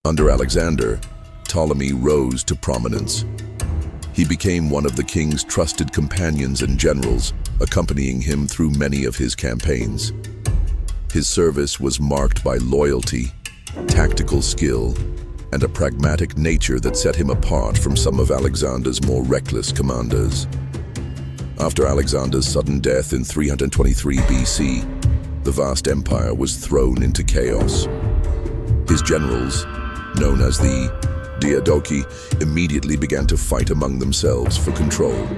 Under Alexander, Ptolemy rose to prominence. He became one of the king's trusted companions and generals, accompanying him through many of his campaigns. His service was marked by loyalty, tactical skill, and a pragmatic nature that set him apart from some of Alexander's more reckless commanders. After Alexander's sudden death in 323 BC, the vast empire was thrown into chaos. His generals, known as the Diadochi, immediately began to fight among themselves for control.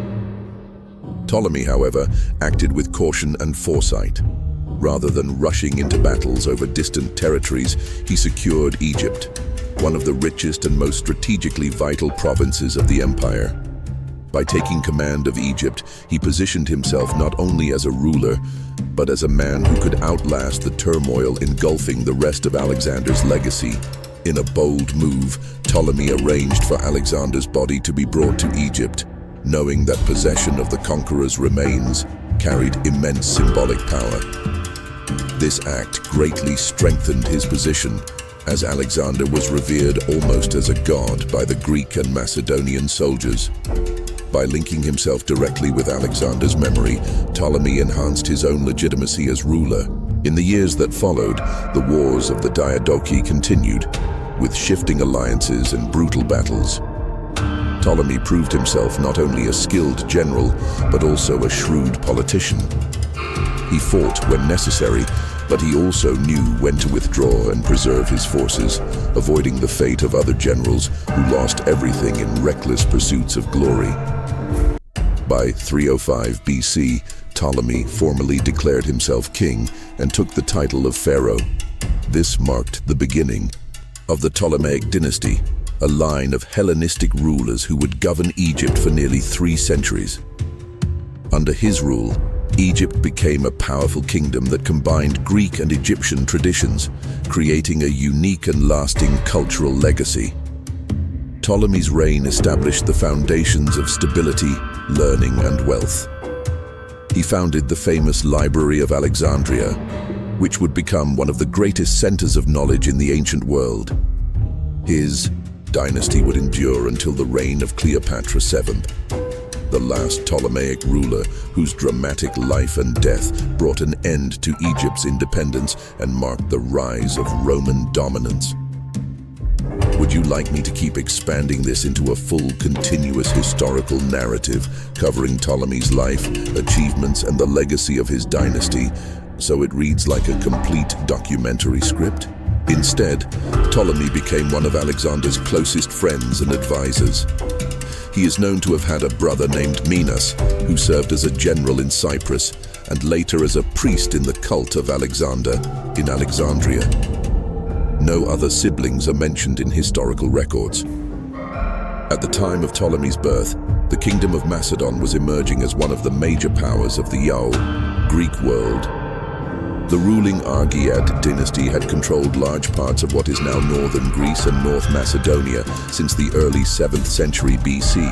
Ptolemy, however, acted with caution and foresight. Rather than rushing into battles over distant territories, he secured Egypt, one of the richest and most strategically vital provinces of the empire. By taking command of Egypt, he positioned himself not only as a ruler, but as a man who could outlast the turmoil engulfing the rest of Alexander's legacy. In a bold move, Ptolemy arranged for Alexander's body to be brought to Egypt, knowing that possession of the conqueror's remains carried immense symbolic power. This act greatly strengthened his position, as Alexander was revered almost as a god by the Greek and Macedonian soldiers. By linking himself directly with Alexander's memory, Ptolemy enhanced his own legitimacy as ruler. In the years that followed, the wars of the Diadochi continued, with shifting alliances and brutal battles. Ptolemy proved himself not only a skilled general, but also a shrewd politician. He fought when necessary, but he also knew when to withdraw and preserve his forces, avoiding the fate of other generals who lost everything in reckless pursuits of glory. By 305 BC, Ptolemy formally declared himself king and took the title of Pharaoh. This marked the beginning of the Ptolemaic dynasty, a line of Hellenistic rulers who would govern Egypt for nearly 3 centuries. Under his rule, Egypt became a powerful kingdom that combined Greek and Egyptian traditions, creating a unique and lasting cultural legacy. Ptolemy's reign established the foundations of stability, learning, and wealth. He founded the famous Library of Alexandria, which would become one of the greatest centers of knowledge in the ancient world. His dynasty would endure until the reign of Cleopatra VII, the last Ptolemaic ruler whose dramatic life and death brought an end to Egypt's independence and marked the rise of Roman dominance. Would you like me to keep expanding this into a full, continuous historical narrative covering Ptolemy's life, achievements, and the legacy of his dynasty, so it reads like a complete documentary script? Instead, Ptolemy became one of Alexander's closest friends and advisors. He is known to have had a brother named Minos, who served as a general in Cyprus and later as a priest in the cult of Alexander in Alexandria. No other siblings are mentioned in historical records. At the time of Ptolemy's birth, the Kingdom of Macedon was emerging as one of the major powers of the Greek world. The ruling Argead dynasty had controlled large parts of what is now northern Greece and North Macedonia since the early 7th century BC.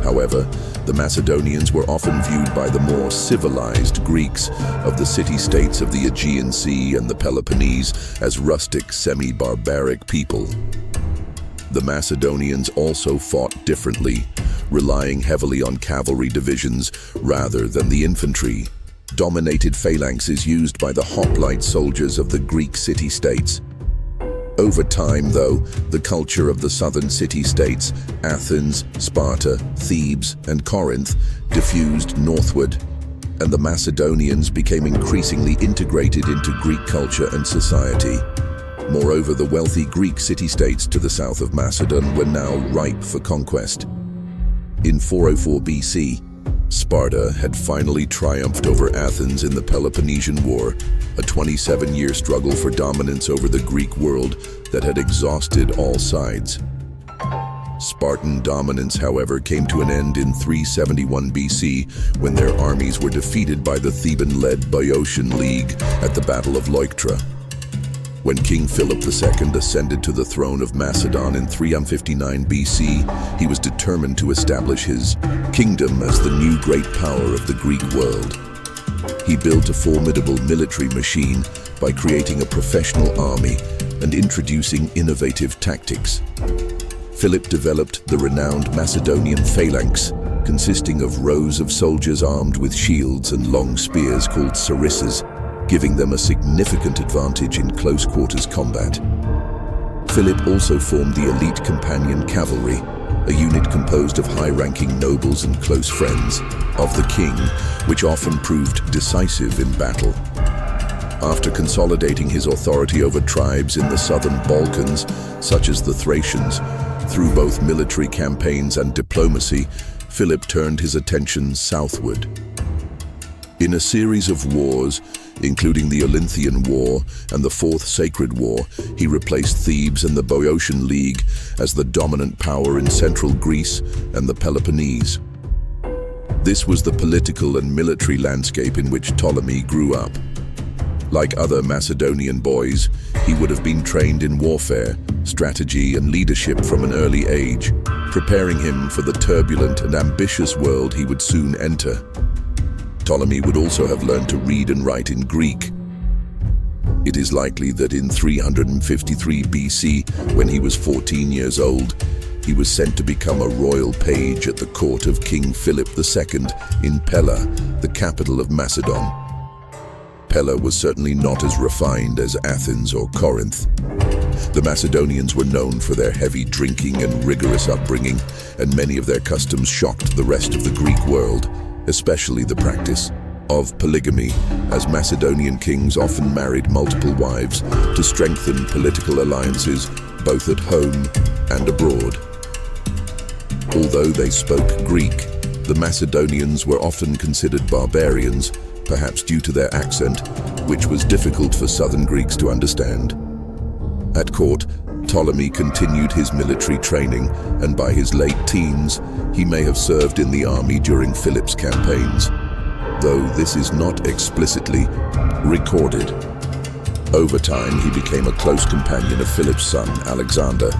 However, the Macedonians were often viewed by the more civilized Greeks of the city-states of the Aegean Sea and the Peloponnese as rustic, semi-barbaric people. The Macedonians also fought differently, relying heavily on cavalry divisions rather than the infantry. Dominated phalanxes used by the hoplite soldiers of the Greek city-states. Over time, though, the culture of the southern city-states, Athens, Sparta, Thebes, and Corinth, diffused northward, and the Macedonians became increasingly integrated into Greek culture and society. Moreover, the wealthy Greek city-states to the south of Macedon were now ripe for conquest. In 404 BC, Sparta had finally triumphed over Athens in the Peloponnesian War, a 27-year struggle for dominance over the Greek world that had exhausted all sides. Spartan dominance, however, came to an end in 371 BC when their armies were defeated by the Theban-led Boeotian League at the Battle of Leuctra. When King Philip II ascended to the throne of Macedon in 359 BC, he was determined to establish his kingdom as the new great power of the Greek world. He built a formidable military machine by creating a professional army, and introducing innovative tactics. Philip developed the renowned Macedonian phalanx, consisting of rows of soldiers armed with shields and long spears called sarissas, giving them a significant advantage in close-quarters combat. Philip also formed the elite companion cavalry, a unit composed of high-ranking nobles and close friends of the king, which often proved decisive in battle. After consolidating his authority over tribes in the southern Balkans, such as the Thracians, through both military campaigns and diplomacy, Philip turned his attention southward. In a series of wars, including the Olynthian War and the Fourth Sacred War, he replaced Thebes and the Boeotian League as the dominant power in central Greece and the Peloponnese. This was the political and military landscape in which Ptolemy grew up. Like other Macedonian boys, he would have been trained in warfare, strategy, and leadership from an early age, preparing him for the turbulent and ambitious world he would soon enter. Ptolemy would also have learned to read and write in Greek. It is likely that in 353 BC, when he was 14 years old, he was sent to become a royal page at the court of King Philip II in Pella, the capital of Macedon. Pella was certainly not as refined as Athens or Corinth. The Macedonians were known for their heavy drinking and rigorous upbringing, and many of their customs shocked the rest of the Greek world, especially the practice of polygamy, as Macedonian kings often married multiple wives to strengthen political alliances both at home and abroad. Although they spoke Greek, the Macedonians were often considered barbarians, perhaps due to their accent, which was difficult for southern Greeks to understand. At court, Ptolemy continued his military training, and by his late teens, he may have served in the army during Philip's campaigns, though this is not explicitly recorded. Over time, he became a close companion of Philip's son, Alexander,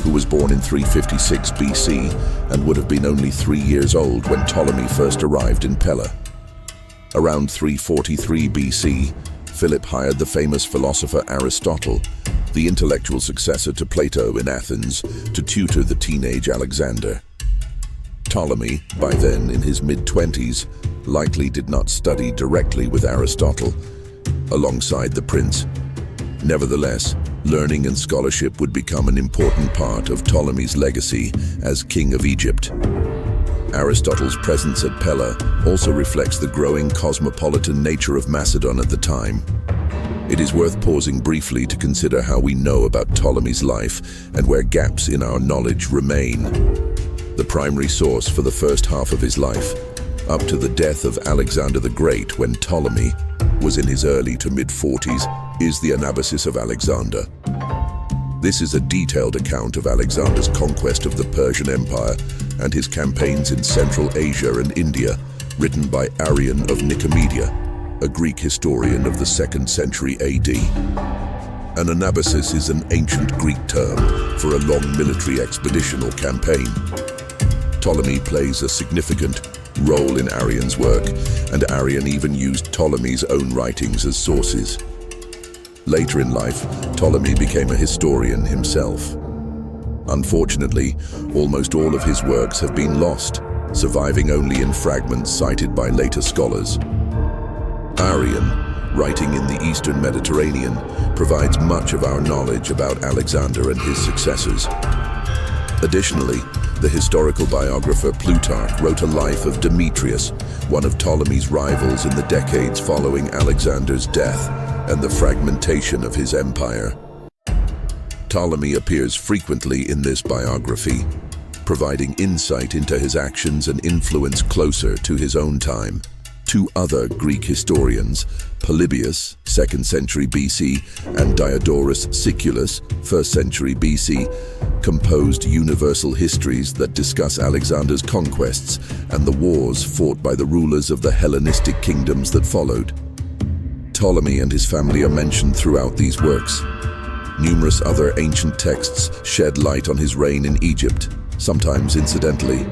who was born in 356 BC and would have been only 3 years old when Ptolemy first arrived in Pella. Around 343 BC, Philip hired the famous philosopher Aristotle, the intellectual successor to Plato in Athens, to tutor the teenage Alexander. Ptolemy, by then in his mid-20s, likely did not study directly with Aristotle alongside the prince. Nevertheless, learning and scholarship would become an important part of Ptolemy's legacy as king of Egypt. Aristotle's presence at Pella also reflects the growing cosmopolitan nature of Macedon at the time. It is worth pausing briefly to consider how we know about Ptolemy's life and where gaps in our knowledge remain. The primary source for the first half of his life, up to the death of Alexander the Great when Ptolemy was in his early to mid-40s, is the Anabasis of Alexander. This is a detailed account of Alexander's conquest of the Persian Empire and his campaigns in Central Asia and India, written by Arrian of Nicomedia, a Greek historian of the 2nd century AD. An anabasis is an ancient Greek term for a long military expedition or campaign. Ptolemy plays a significant role in Arrian's work, and Arrian even used Ptolemy's own writings as sources. Later in life, Ptolemy became a historian himself. Unfortunately, almost all of his works have been lost, surviving only in fragments cited by later scholars. Arrian, writing in the Eastern Mediterranean, provides much of our knowledge about Alexander and his successors. Additionally, the historical biographer Plutarch wrote a life of Demetrius, one of Ptolemy's rivals in the decades following Alexander's death and the fragmentation of his empire. Ptolemy appears frequently in this biography, providing insight into his actions and influence closer to his own time. Two other Greek historians, Polybius, 2nd century BC, and Diodorus Siculus, 1st century BC, composed universal histories that discuss Alexander's conquests and the wars fought by the rulers of the Hellenistic kingdoms that followed. Ptolemy and his family are mentioned throughout these works. Numerous other ancient texts shed light on his reign in Egypt, sometimes incidentally.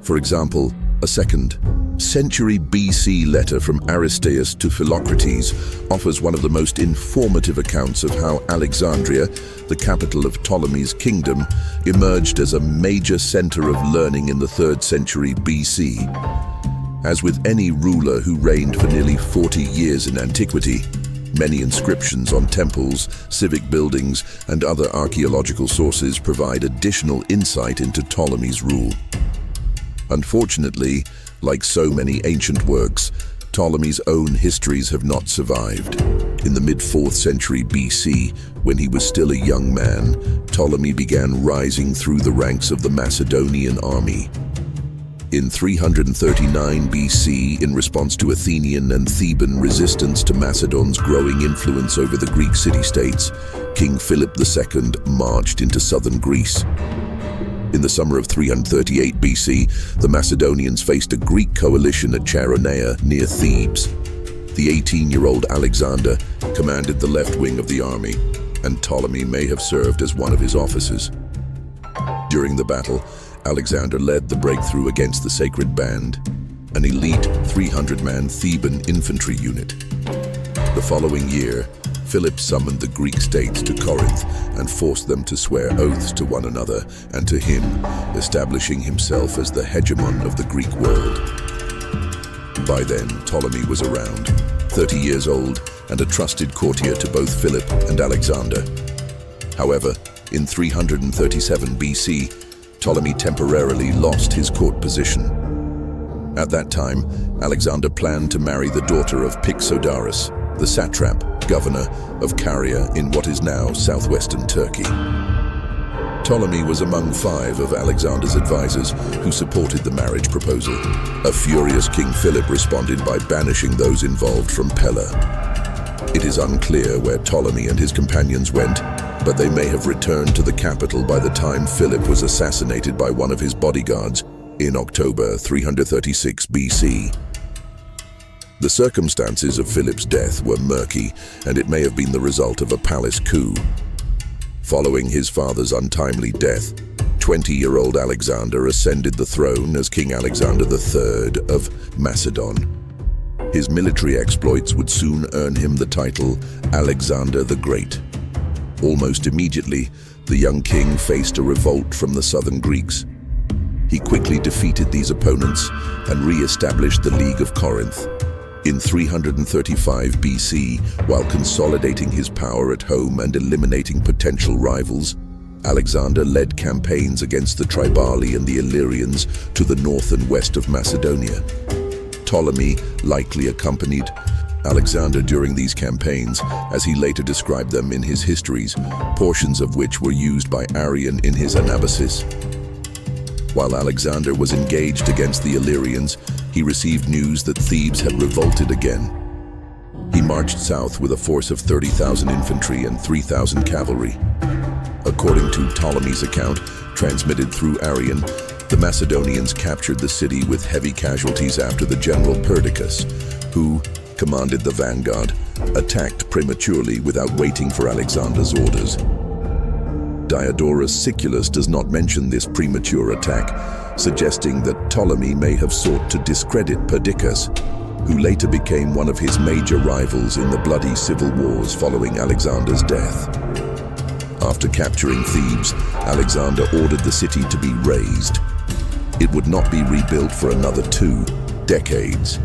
For example, a 2nd century BC letter from Aristeas to Philocrates offers one of the most informative accounts of how Alexandria, the capital of Ptolemy's kingdom, emerged as a major center of learning in the 3rd century BC. As with any ruler who reigned for nearly 40 years in antiquity, many inscriptions on temples, civic buildings, and other archaeological sources provide additional insight into Ptolemy's rule. Unfortunately, like so many ancient works, Ptolemy's own histories have not survived. In the mid-4th century BC, when he was still a young man, Ptolemy began rising through the ranks of the Macedonian army. In 339 BC, in response to Athenian and Theban resistance to Macedon's growing influence over the Greek city-states, King Philip II marched into southern Greece. In the summer of 338 BC, the Macedonians faced a Greek coalition at Chaeronea near Thebes. The 18-year-old Alexander commanded the left wing of the army, and Ptolemy may have served as one of his officers. During the battle, Alexander led the breakthrough against the Sacred Band, an elite 300-man Theban infantry unit. The following year, Philip summoned the Greek states to Corinth and forced them to swear oaths to one another and to him, establishing himself as the hegemon of the Greek world. By then, Ptolemy was around, 30 years old and a trusted courtier to both Philip and Alexander. However, in 337 BC, Ptolemy temporarily lost his court position. At that time, Alexander planned to marry the daughter of Pixodarus, the satrap, governor of Caria in what is now southwestern Turkey. Ptolemy was among 5 of Alexander's advisors who supported the marriage proposal. A furious King Philip responded by banishing those involved from Pella. It is unclear where Ptolemy and his companions went, but they may have returned to the capital by the time Philip was assassinated by one of his bodyguards in October 336 BC. The circumstances of Philip's death were murky, and it may have been the result of a palace coup. Following his father's untimely death, 20-year-old Alexander ascended the throne as King Alexander III of Macedon. His military exploits would soon earn him the title Alexander the Great. Almost immediately, the young king faced a revolt from the southern Greeks. He quickly defeated these opponents and re-established the League of Corinth. In 335 BC, while consolidating his power at home and eliminating potential rivals, Alexander led campaigns against the Triballi and the Illyrians to the north and west of Macedonia. Ptolemy likely accompanied Alexander during these campaigns, as he later described them in his histories, portions of which were used by Arrian in his Anabasis. While Alexander was engaged against the Illyrians, he received news that Thebes had revolted again. He marched south with a force of 30,000 infantry and 3,000 cavalry. According to Ptolemy's account, transmitted through Arrian, the Macedonians captured the city with heavy casualties after the general Perdiccas, who commanded the vanguard, attacked prematurely without waiting for Alexander's orders. Diodorus Siculus does not mention this premature attack, suggesting that Ptolemy may have sought to discredit Perdiccas, who later became one of his major rivals in the bloody civil wars following Alexander's death. After capturing Thebes, Alexander ordered the city to be razed. It would not be rebuilt for another 2 decades.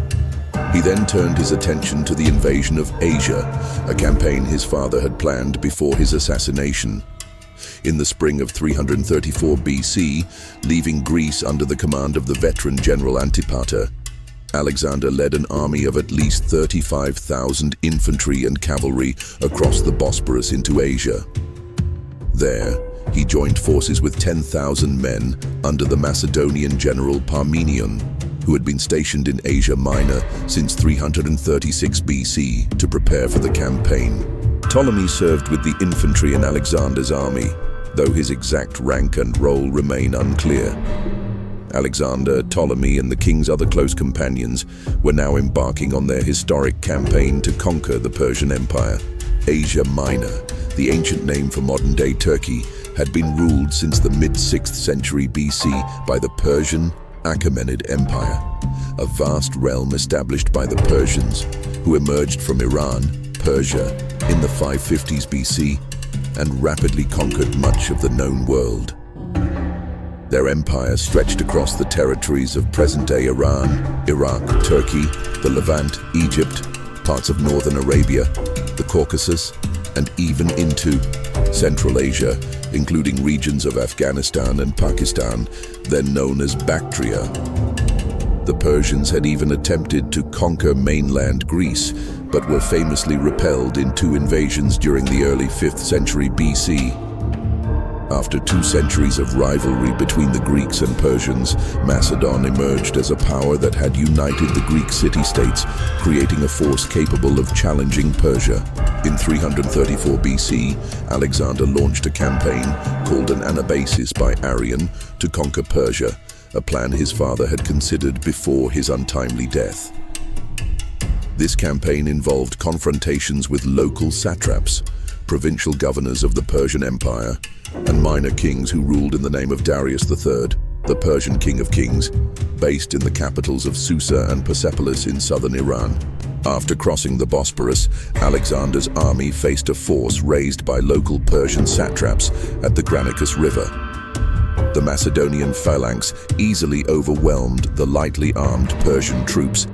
He then turned his attention to the invasion of Asia, a campaign his father had planned before his assassination. In the spring of 334 BC, leaving Greece under the command of the veteran general Antipater, Alexander led an army of at least 35,000 infantry and cavalry across the Bosporus into Asia. There, he joined forces with 10,000 men under the Macedonian general Parmenion, who had been stationed in Asia Minor since 336 BC to prepare for the campaign. Ptolemy served with the infantry in Alexander's army, though his exact rank and role remain unclear. Alexander, Ptolemy, and the king's other close companions were now embarking on their historic campaign to conquer the Persian Empire. Asia Minor, the ancient name for modern-day Turkey, had been ruled since the mid-6th century BC by the Persian, Achaemenid Empire, a vast realm established by the Persians, who emerged from Iran, Persia, in the 550s BC and rapidly conquered much of the known world. Their empire stretched across the territories of present-day Iran, Iraq, Turkey, the Levant, Egypt, parts of northern Arabia, the Caucasus, and even into Central Asia, including regions of Afghanistan and Pakistan, then known as Bactria. The Persians had even attempted to conquer mainland Greece, but were famously repelled in 2 invasions during the early 5th century BC. After 2 centuries of rivalry between the Greeks and Persians, Macedon emerged as a power that had united the Greek city-states, creating a force capable of challenging Persia. In 334 BC, Alexander launched a campaign called an Anabasis by Arrian to conquer Persia, a plan his father had considered before his untimely death. This campaign involved confrontations with local satraps, provincial governors of the Persian Empire, and minor kings who ruled in the name of Darius III, the Persian King of Kings, based in the capitals of Susa and Persepolis in southern Iran. After crossing the Bosporus, Alexander's army faced a force raised by local Persian satraps at the Granicus River. The Macedonian phalanx easily overwhelmed the lightly armed Persian troops,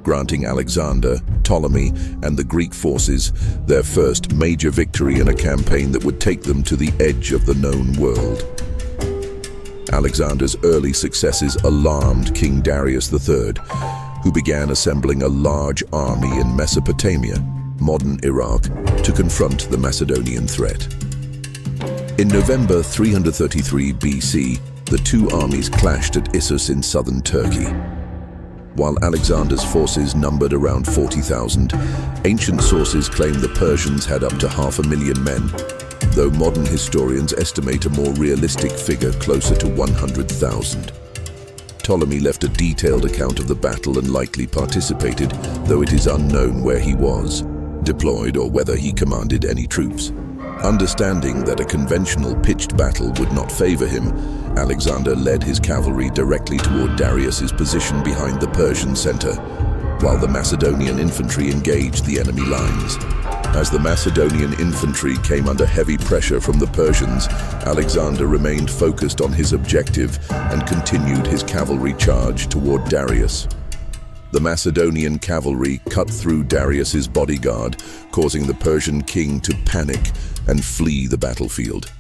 granting Alexander, Ptolemy, and the Greek forces their first major victory in a campaign that would take them to the edge of the known world. Alexander's early successes alarmed King Darius III, who began assembling a large army in Mesopotamia, modern Iraq, to confront the Macedonian threat. In November 333 BC, the 2 armies clashed at Issus in southern Turkey. While Alexander's forces numbered around 40,000, ancient sources claim the Persians had up to 500,000 men, though modern historians estimate a more realistic figure closer to 100,000. Ptolemy left a detailed account of the battle and likely participated, though it is unknown where he was deployed or whether he commanded any troops. Understanding that a conventional pitched battle would not favor him, Alexander led his cavalry directly toward Darius's position behind the Persian center, while the Macedonian infantry engaged the enemy lines. As the Macedonian infantry came under heavy pressure from the Persians, Alexander remained focused on his objective and continued his cavalry charge toward Darius. The Macedonian cavalry cut through Darius's bodyguard, causing the Persian king to panic and flee the battlefield.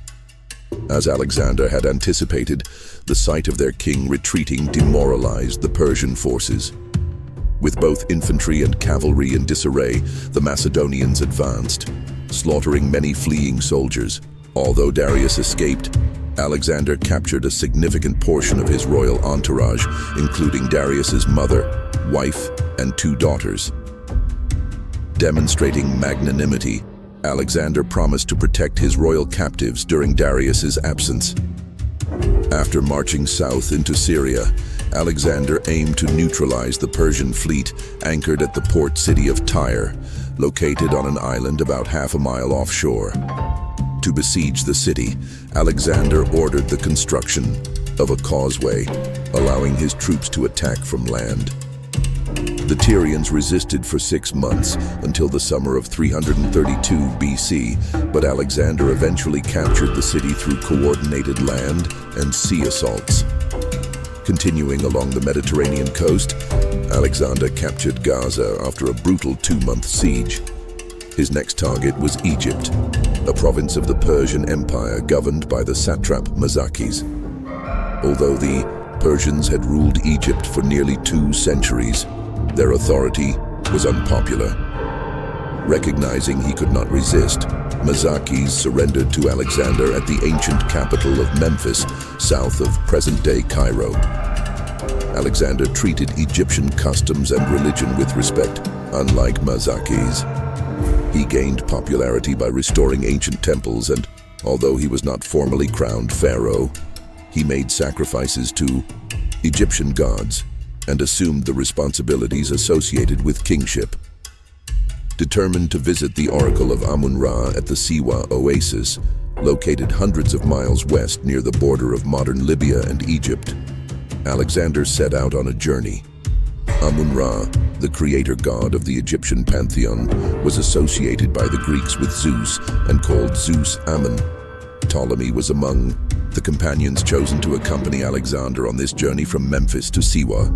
As Alexander had anticipated, the sight of their king retreating demoralized the Persian forces. With both infantry and cavalry in disarray, the Macedonians advanced, slaughtering many fleeing soldiers. Although Darius escaped, Alexander captured a significant portion of his royal entourage, including Darius's mother, wife, and 2 daughters. Demonstrating magnanimity, Alexander promised to protect his royal captives during Darius's absence. After marching south into Syria, Alexander aimed to neutralize the Persian fleet anchored at the port city of Tyre, located on an island about half a mile offshore. To besiege the city, Alexander ordered the construction of a causeway, allowing his troops to attack from land. The Tyrians resisted for 6 months until the summer of 332 BC, but Alexander eventually captured the city through coordinated land and sea assaults. Continuing along the Mediterranean coast, Alexander captured Gaza after a brutal 2-month siege. His next target was Egypt, a province of the Persian Empire governed by the satrap Mazakis. Although the Persians had ruled Egypt for nearly 2 centuries, their authority was unpopular. Recognizing he could not resist, Mazakis surrendered to Alexander at the ancient capital of Memphis, south of present-day Cairo. Alexander treated Egyptian customs and religion with respect, unlike Mazakis. He gained popularity by restoring ancient temples and, although he was not formally crowned pharaoh, he made sacrifices to Egyptian gods and assumed the responsibilities associated with kingship. Determined to visit the Oracle of Amun-Ra at the Siwa Oasis, located hundreds of miles west near the border of modern Libya and Egypt, Alexander set out on a journey. Amun-Ra, the creator god of the Egyptian pantheon, was associated by the Greeks with Zeus and called Zeus Ammon. Ptolemy was among the companions chosen to accompany Alexander on this journey from Memphis to Siwa.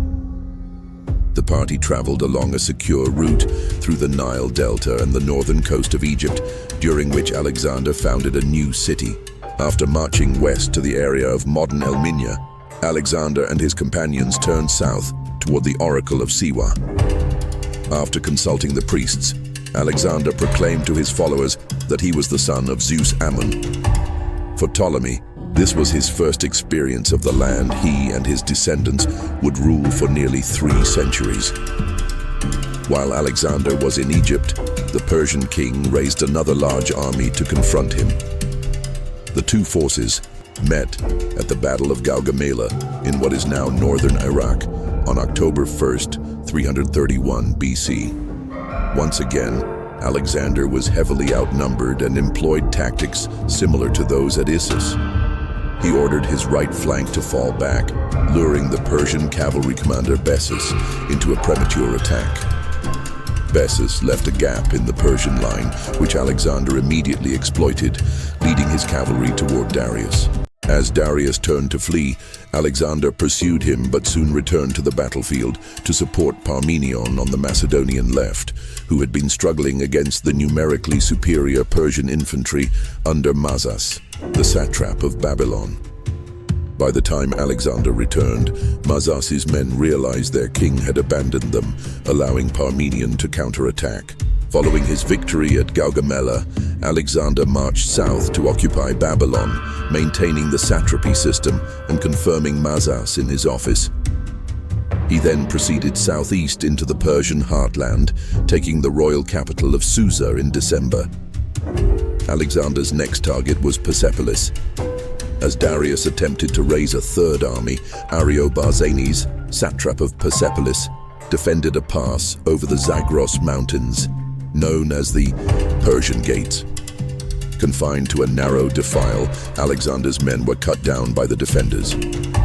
The party traveled along a secure route through the Nile Delta and the northern coast of Egypt, during which Alexander founded a new city. After marching west to the area of modern Elminya, Alexander and his companions turned south toward the Oracle of Siwa. After consulting the priests, Alexander proclaimed to his followers that he was the son of Zeus Ammon. For Ptolemy, this was his first experience of the land he and his descendants would rule for nearly 3 centuries. While Alexander was in Egypt, the Persian king raised another large army to confront him. The two forces met at the Battle of Gaugamela in what is now northern Iraq on October 1st, 331 BC. Once again, Alexander was heavily outnumbered and employed tactics similar to those at Issus. He ordered his right flank to fall back, luring the Persian cavalry commander Bessus into a premature attack. Bessus left a gap in the Persian line, which Alexander immediately exploited, leading his cavalry toward Darius. As Darius turned to flee, Alexander pursued him but soon returned to the battlefield to support Parmenion on the Macedonian left, who had been struggling against the numerically superior Persian infantry under Mazas, the satrap of Babylon. By the time Alexander returned, Mazas's men realized their king had abandoned them, allowing Parmenion to counterattack. Following his victory at Gaugamela, Alexander marched south to occupy Babylon, maintaining the satrapy system and confirming Mazas in his office. He then proceeded southeast into the Persian heartland, taking the royal capital of Susa in December. Alexander's next target was Persepolis. As Darius attempted to raise a third army, Ariobarzanes, satrap of Persepolis, defended a pass over the Zagros Mountains, known as the Persian Gates. Confined to a narrow defile, Alexander's men were cut down by the defenders.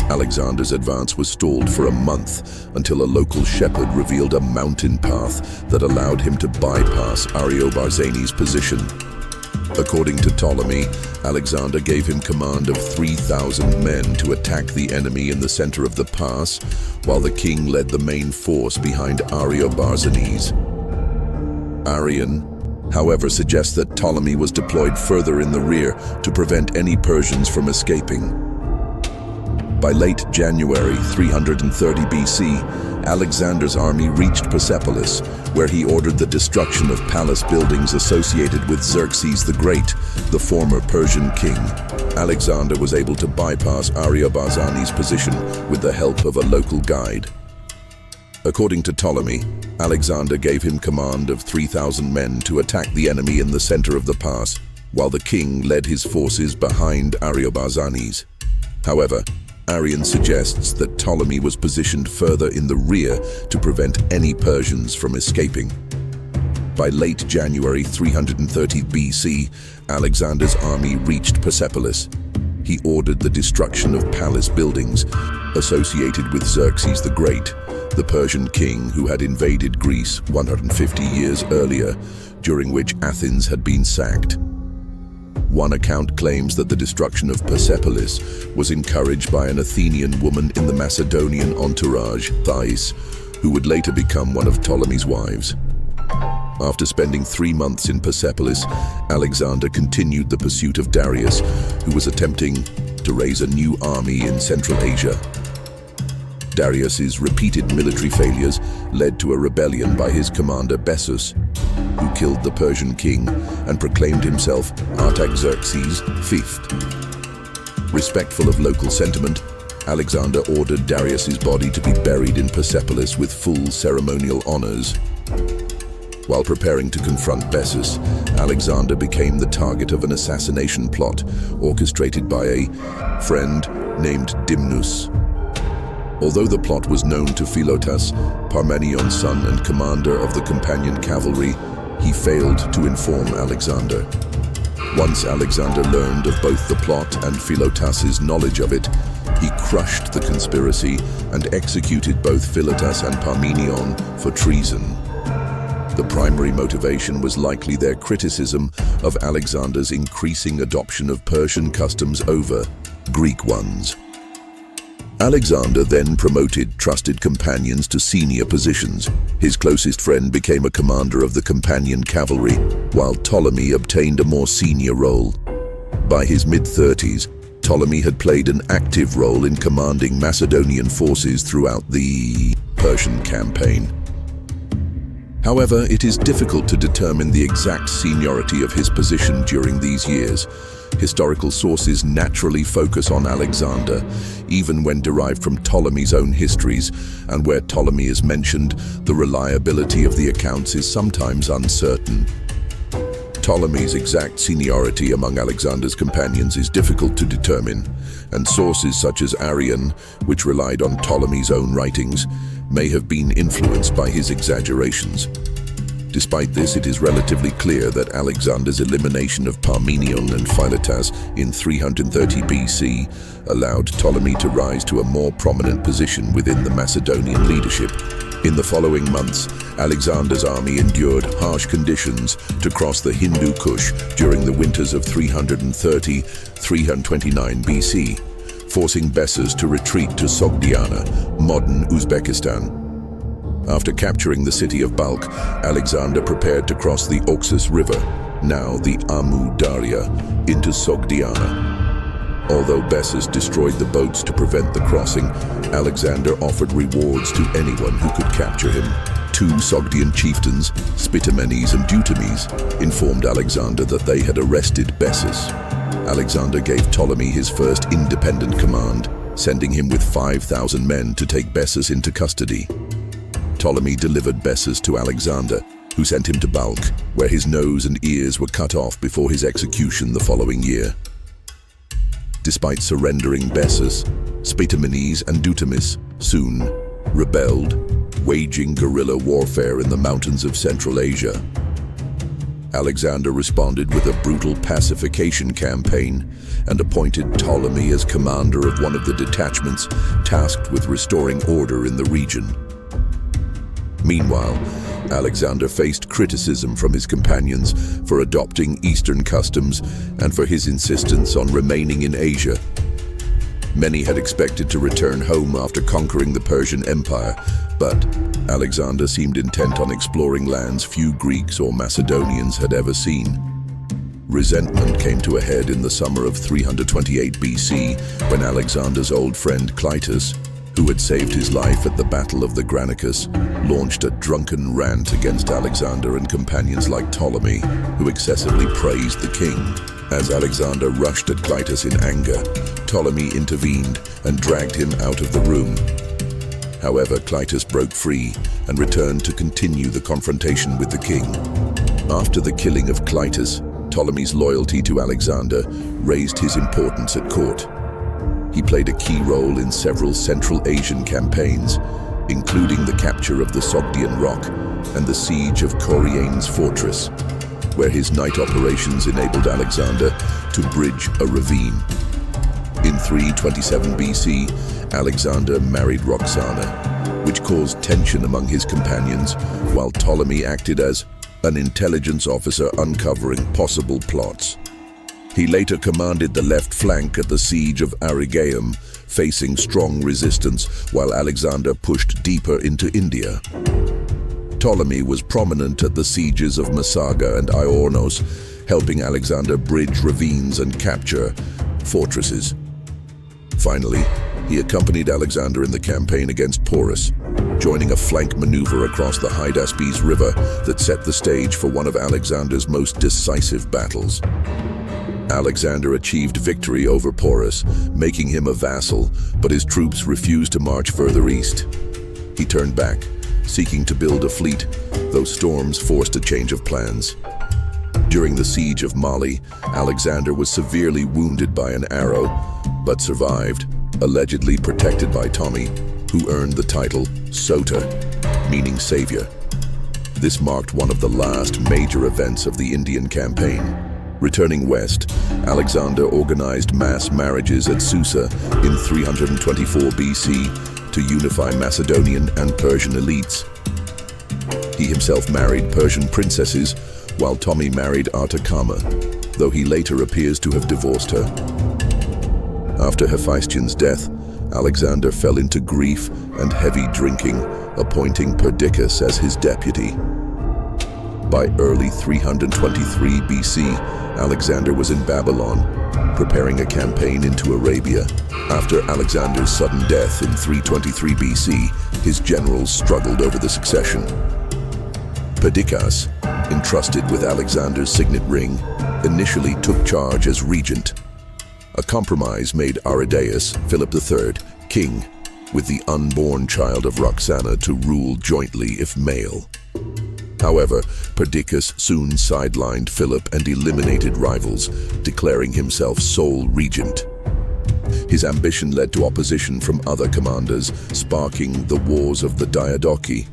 Alexander's advance was stalled for a month until a local shepherd revealed a mountain path that allowed him to bypass Ariobarzanes' position. According to Ptolemy, Alexander gave him command of 3,000 men to attack the enemy in the center of the pass, while the king led the main force behind Ariobarzanes. Arrian, however, suggests that Ptolemy was deployed further in the rear to prevent any Persians from escaping. By late January 330 BC, Alexander's army reached Persepolis, where he ordered the destruction of palace buildings associated with Xerxes the Great, the former Persian king. Alexander was able to bypass Ariobarzanes' position with the help of a local guide. According to Ptolemy, Alexander gave him command of 3,000 men to attack the enemy in the center of the pass, while the king led his forces behind Ariobarzanes. However, Arrian suggests that Ptolemy was positioned further in the rear to prevent any Persians from escaping. By late January 330 BC, Alexander's army reached Persepolis. He ordered the destruction of palace buildings associated with Xerxes the Great, the Persian king who had invaded Greece 150 years earlier, during which Athens had been sacked. One account claims that the destruction of Persepolis was encouraged by an Athenian woman in the Macedonian entourage, Thais, who would later become one of Ptolemy's wives. After spending 3 months in Persepolis, Alexander continued the pursuit of Darius, who was attempting to raise a new army in Central Asia. Darius's repeated military failures led to a rebellion by his commander Bessus, who killed the Persian king and proclaimed himself Artaxerxes V. Respectful of local sentiment, Alexander ordered Darius's body to be buried in Persepolis with full ceremonial honors. While preparing to confront Bessus, Alexander became the target of an assassination plot orchestrated by a friend named Dimnus. Although the plot was known to Philotas, Parmenion's son and commander of the companion cavalry, he failed to inform Alexander. Once Alexander learned of both the plot and Philotas's knowledge of it, He crushed the conspiracy and executed both Philotas and Parmenion for treason. The primary motivation was likely their criticism of Alexander's increasing adoption of Persian customs over Greek ones. Alexander then promoted trusted companions to senior positions. His closest friend became a commander of the companion cavalry, while Ptolemy obtained a more senior role. By his mid-30s, Ptolemy had played an active role in commanding Macedonian forces throughout the Persian campaign. However, it is difficult to determine the exact seniority of his position during these years. Historical sources naturally focus on Alexander, even when derived from Ptolemy's own histories, and where Ptolemy is mentioned, the reliability of the accounts is sometimes uncertain. Ptolemy's exact seniority among Alexander's companions is difficult to determine, and sources such as Arrian, which relied on Ptolemy's own writings, may have been influenced by his exaggerations. Despite this, it is relatively clear that Alexander's elimination of Parmenion and Philotas in 330 BC allowed Ptolemy to rise to a more prominent position within the Macedonian leadership. In the following months, Alexander's army endured harsh conditions to cross the Hindu Kush during the winters of 330-329 BC, forcing Bessus to retreat to Sogdiana, modern Uzbekistan. After capturing the city of Balkh, Alexander prepared to cross the Oxus River, now the Amu Darya, into Sogdiana. Although Bessus destroyed the boats to prevent the crossing, Alexander offered rewards to anyone who could capture him. Two Sogdian chieftains, Spitamenes and Dutames, informed Alexander that they had arrested Bessus. Alexander gave Ptolemy his first independent command, sending him with 5,000 men to take Bessus into custody. Ptolemy delivered Bessus to Alexander, who sent him to Balkh, where his nose and ears were cut off before his execution the following year. Despite surrendering Bessus, Spitamenes and Dutames soon rebelled, waging guerrilla warfare in the mountains of Central Asia. Alexander responded with a brutal pacification campaign and appointed Ptolemy as commander of one of the detachments tasked with restoring order in the region. Meanwhile, Alexander faced criticism from his companions for adopting Eastern customs and for his insistence on remaining in Asia. Many had expected to return home after conquering the Persian Empire, but Alexander seemed intent on exploring lands few Greeks or Macedonians had ever seen. Resentment came to a head in the summer of 328 BC when Alexander's old friend Clytus, who had saved his life at the Battle of the Granicus, launched a drunken rant against Alexander and companions like Ptolemy, who excessively praised the king. As Alexander rushed at Clytus in anger, Ptolemy intervened and dragged him out of the room. However, Clytus broke free and returned to continue the confrontation with the king. After the killing of Clytus, Ptolemy's loyalty to Alexander raised his importance at court. He played a key role in several Central Asian campaigns, including the capture of the Sogdian Rock and the siege of Coriane's fortress, where his night operations enabled Alexander to bridge a ravine. In 327 BC, Alexander married Roxana, which caused tension among his companions, while Ptolemy acted as an intelligence officer uncovering possible plots. He later commanded the left flank at the siege of Arrhigaeum, facing strong resistance while Alexander pushed deeper into India. Ptolemy was prominent at the sieges of Massaga and Iornos, helping Alexander bridge ravines and capture fortresses. Finally, he accompanied Alexander in the campaign against Porus, joining a flank maneuver across the Hydaspes River that set the stage for one of Alexander's most decisive battles. Alexander achieved victory over Porus, making him a vassal, but his troops refused to march further east. He turned back, seeking to build a fleet, though storms forced a change of plans. During the siege of Mali, Alexander was severely wounded by an arrow, but survived, allegedly protected by Ptolemy, who earned the title Sota, meaning savior. This marked one of the last major events of the Indian campaign. Returning west, Alexander organized mass marriages at Susa in 324 BC to unify Macedonian and Persian elites. He himself married Persian princesses, while Ptolemy married Artakama, though he later appears to have divorced her. After Hephaestion's death, Alexander fell into grief and heavy drinking, appointing Perdiccas as his deputy. By early 323 BC, Alexander was in Babylon, preparing a campaign into Arabia. After Alexander's sudden death in 323 BC, his generals struggled over the succession. Perdiccas, entrusted with Alexander's signet ring, initially took charge as regent. A compromise made Aridaeus, Philip III, king, with the unborn child of Roxana to rule jointly if male. However, Perdiccas soon sidelined Philip and eliminated rivals, declaring himself sole regent. His ambition led to opposition from other commanders, sparking the Wars of the Diadochi.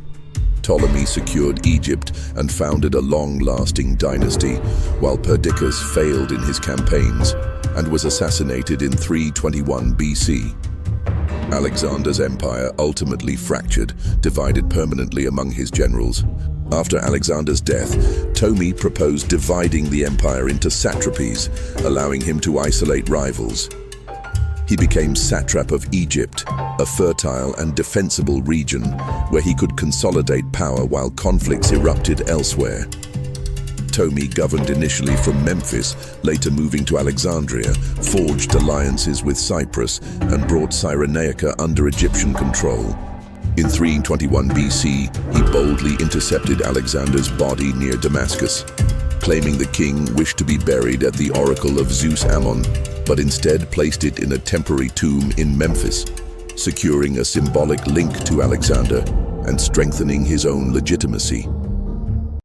Ptolemy secured Egypt and founded a long-lasting dynasty, while Perdiccas failed in his campaigns and was assassinated in 321 BC. Alexander's empire ultimately fractured, divided permanently among his generals. After Alexander's death, Ptolemy proposed dividing the empire into satrapies, allowing him to isolate rivals. He became satrap of Egypt, a fertile and defensible region where he could consolidate power while conflicts erupted elsewhere. Ptolemy governed initially from Memphis, later moving to Alexandria, forged alliances with Cyprus, and brought Cyrenaica under Egyptian control. In 321 BC, he boldly intercepted Alexander's body near Damascus, claiming the king wished to be buried at the oracle of Zeus Ammon, but instead placed it in a temporary tomb in Memphis, securing a symbolic link to Alexander and strengthening his own legitimacy.